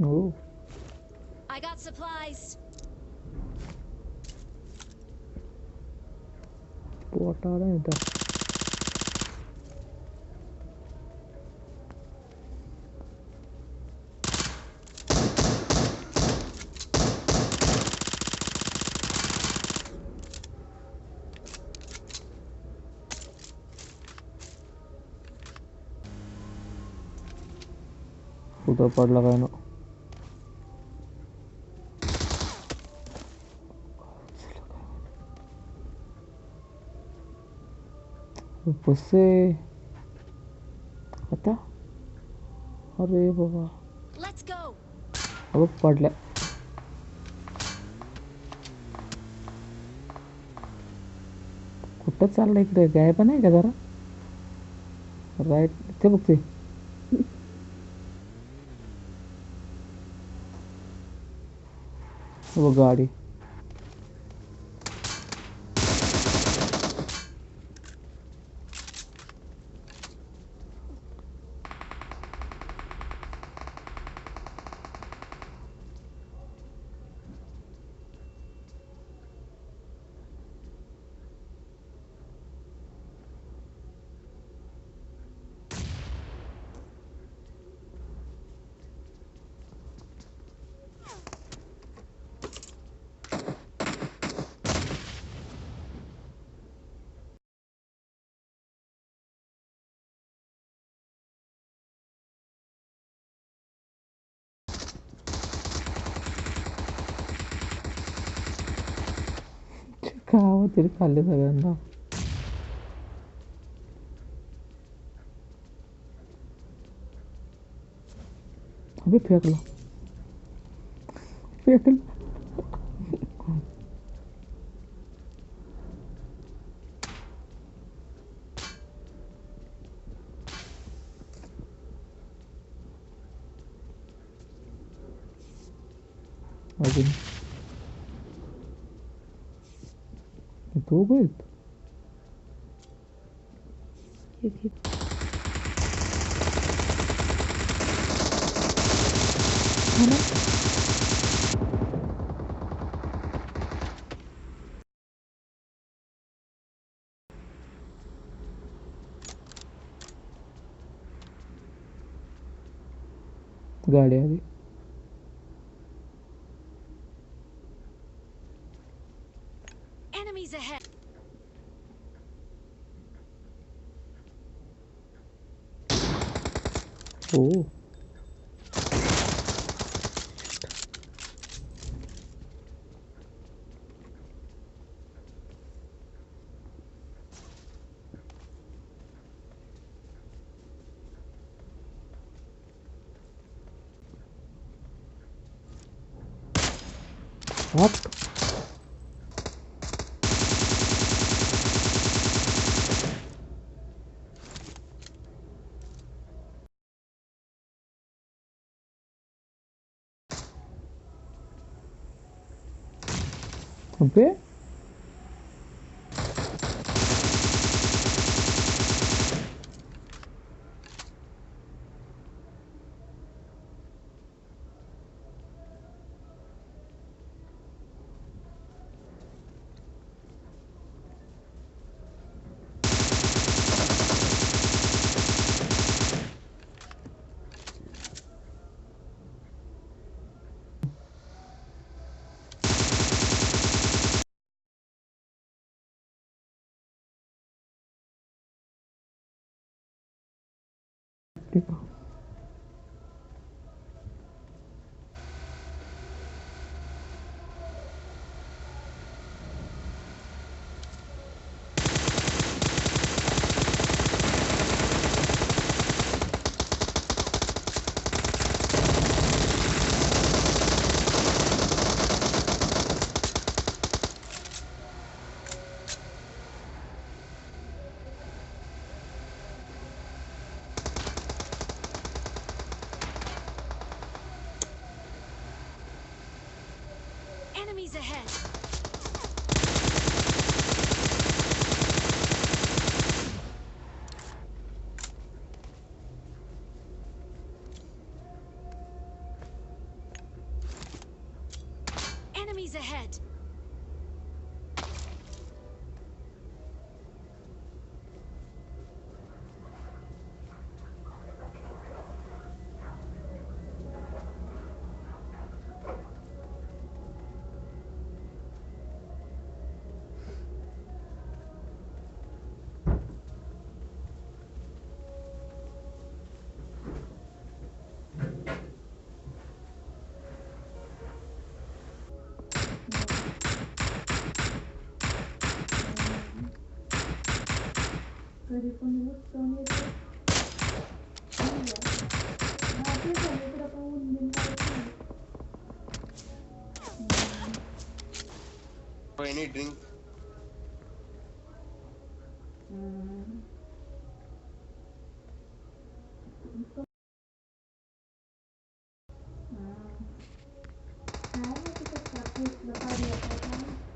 Oh, I got supplies. Bot आ रहे हैं इधर. उधर पड़ लगा है ना. ऊपर से आता. अरे बाबा. Let's go. अब पडलं. कुठं चाललं इकडे गाय पण आहे का जरा. राईट ते बघते. वो गाडी. खावं तरी खाल्ले सगळ्यांना. अबे फेकला. फेकला. अजून दोघं आहेत. हा ना. गाडी आली. Enemies ahead. हो. What? अबे घरी कोणी उत्सव येते हा ते झालं इकडं पण ऊन बिन काहीच नाही. Any drink? हम्म. काय माहिती कसं पोचलं पाडलं काय काय माहिती.